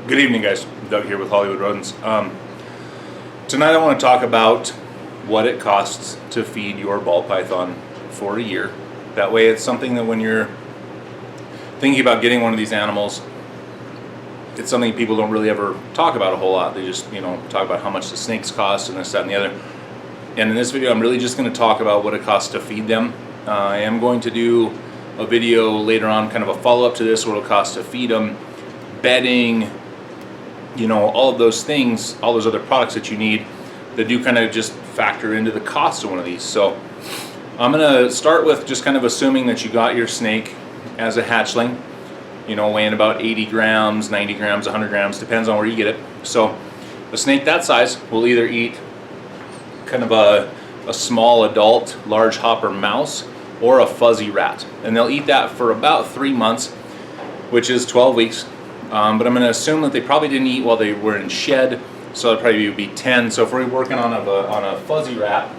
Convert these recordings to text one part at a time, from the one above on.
Good evening, guys. Doug here with Hollywood Rodents. Tonight I want to talk about what it costs to feed your ball python for a year. That way it's something that when you're thinking about getting one of these animals, it's something people don't really ever talk about a whole lot. They just, talk about how much the snakes cost and this, that, and the other. And in this video, I'm really just going to talk about what it costs to feed them. I am going to do a video later on, kind of a follow-up to this, what it'll cost to feed them, bedding, all of those things, all those other products that you need that do kind of just factor into the cost of one of these. So I'm going to start with just kind of assuming that you got your snake as a hatchling, weighing about 80 grams, 90 grams, 100 grams, depends on where you get it. So a snake that size will either eat kind of a small adult large hopper mouse or a fuzzy rat, and they'll eat that for about 3 months, which is 12 weeks. But I'm going to assume that they probably didn't eat while they were in shed, so it'll probably be 10. So if we're working on a fuzzy rat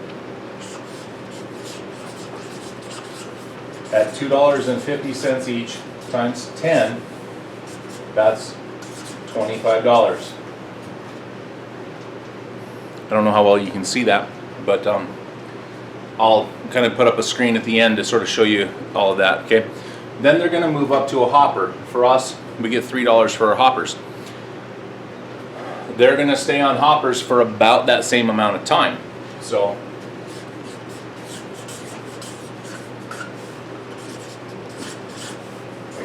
at $2.50 each times 10, that's $25. I don't know how well you can see that, but I'll kind of put up a screen at the end to sort of show you all of that. Okay. Then they're going to move up to a hopper. For us, we get $3 for our hoppers. They're going to stay on hoppers for about that same amount of time. So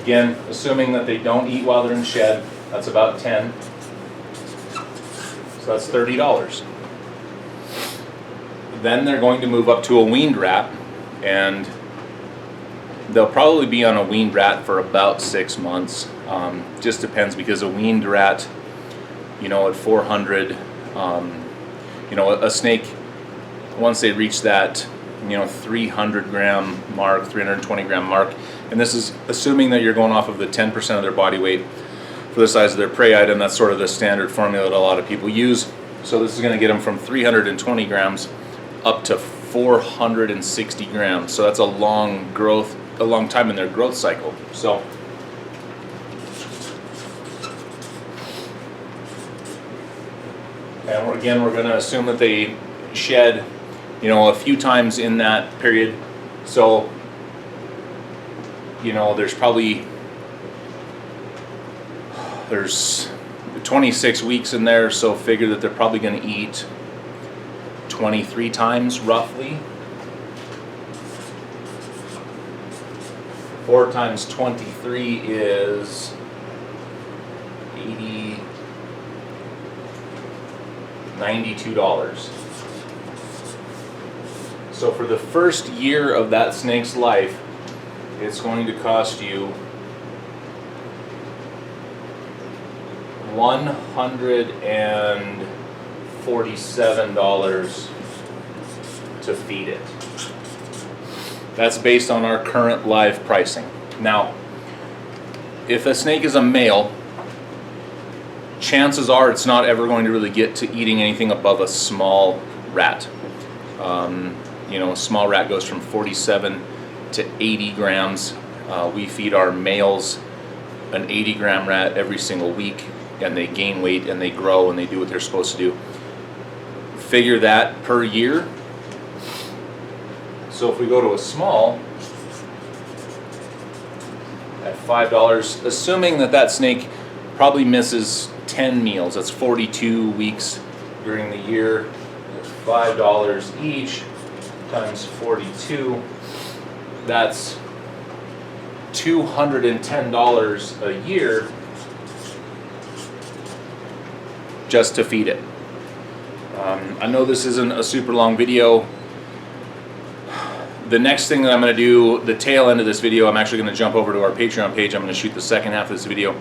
again, assuming that they don't eat while they're in shed, that's about 10. So that's $30. Then they're going to move up to a weaned rat, and they'll probably be on a weaned rat for about 6 months. Just depends, because a weaned rat, at 400, a snake, once they reach that, 300 gram mark, 320 gram mark, and this is assuming that you're going off of the 10% of their body weight for the size of their prey item. That's sort of the standard formula that a lot of people use. So this is going to get them from 320 grams up to 460 grams. So that's a long time in their growth cycle. So and again, we're going to assume that they shed, a few times in that period. So, there's 26 weeks in there, so figure that they're probably going to eat 23 times roughly. 4 times 23 is 80, $92. So for the first year of that snake's life, it's going to cost you $147 to feed it. That's based on our current live pricing. Now, if a snake is a male, chances are it's not ever going to really get to eating anything above a small rat. A small rat goes from 47 to 80 grams. We feed our males an 80 gram rat every single week, and they gain weight and they grow and they do what they're supposed to do. Figure that per year. So if we go to a small at $5, assuming that snake probably misses 10 meals, that's 42 weeks during the year, that's $5 each times 42, that's $210 a year just to feed it. I know this isn't a super long video. The next thing that I'm going to do, the tail end of this video, I'm actually going to jump over to our Patreon page. I'm going to shoot the second half of this video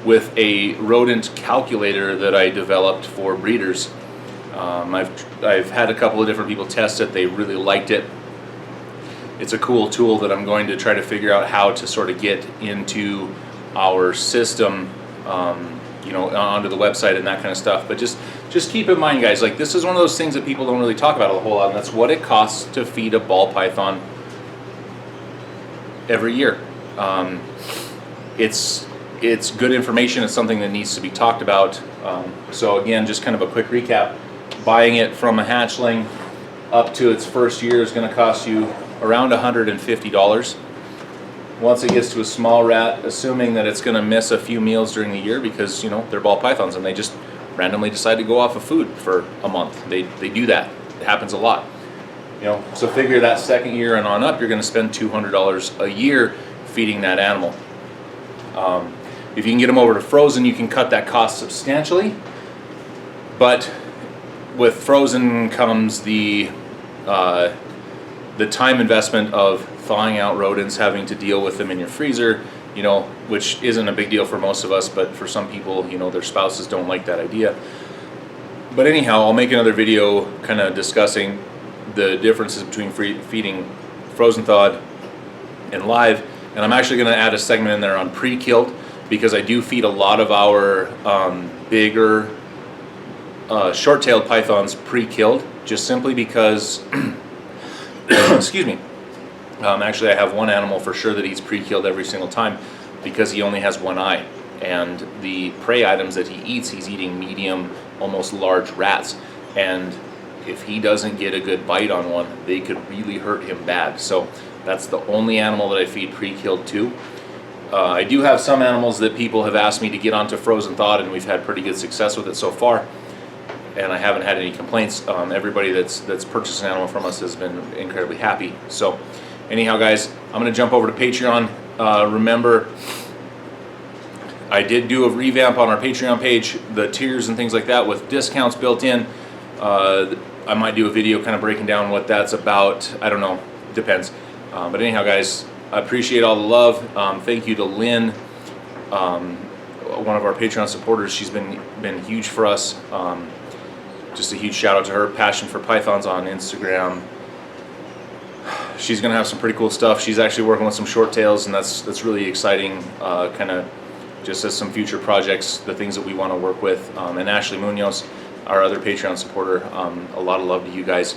with a rodent calculator that I developed for breeders. I've had a couple of different people test it. They really liked it. It's a cool tool that I'm going to try to figure out how to sort of get into our system, onto the website and that kind of stuff. But just keep in mind, guys, like, this is one of those things that people don't really talk about a whole lot, and that's what it costs to feed a ball python every year. It's it's good information. It's something that needs to be talked about. So again, just kind of a quick recap. Buying it from a hatchling up to its first year is going to cost you around $150. Once it gets to a small rat, assuming that it's going to miss a few meals during the year because, you know, they're ball pythons and they just randomly decide to go off of food for a month. They do that. It happens a lot. You know, so figure that second year and on up, you're going to spend $200 a year feeding that animal. If you can get them over to frozen, you can cut that cost substantially. But with frozen comes the time investment of thawing out rodents, having to deal with them in your freezer, you know, which isn't a big deal for most of us, but for some people, you know, their spouses don't like that idea. But anyhow, I'll make another video kind of discussing the differences between feeding frozen thawed and live, and I'm actually going to add a segment in there on pre-killed, because I do feed a lot of our bigger short-tailed pythons pre-killed, just simply because excuse me. Actually, I have one animal for sure that eats pre-killed every single time because he only has one eye, and the prey items that he eats, he's eating medium, almost large rats, and if he doesn't get a good bite on one, they could really hurt him bad. So that's the only animal that I feed pre-killed to. I do have some animals that people have asked me to get onto frozen thawed, and we've had pretty good success with it so far, and I haven't had any complaints. Everybody that's purchased an animal from us has been incredibly happy. So anyhow, guys, I'm going to jump over to Patreon. Remember, I did do a revamp on our Patreon page, the tiers and things like that with discounts built in. I might do a video kind of breaking down what that's about. I don't know, depends. But anyhow, guys, I appreciate all the love. Thank you to Lynn, one of our Patreon supporters. She's been huge for us. Just a huge shout out to her. Passion for Pythons on Instagram. She's gonna have some pretty cool stuff. She's actually working with some short tails, and that's really exciting. Kind of just as some future projects, the things that we want to work with. And Ashley Munoz, our other Patreon supporter. A lot of love to you guys.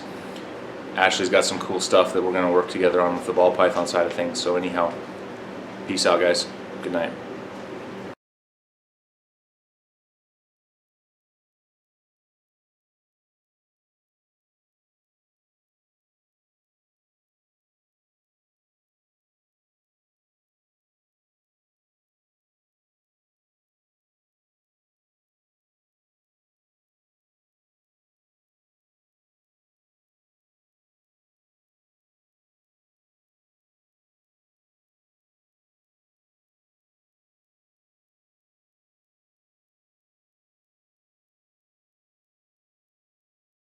Ashley's got some cool stuff that we're going to work together on with the ball python side of things. So anyhow, peace out, guys. Good night.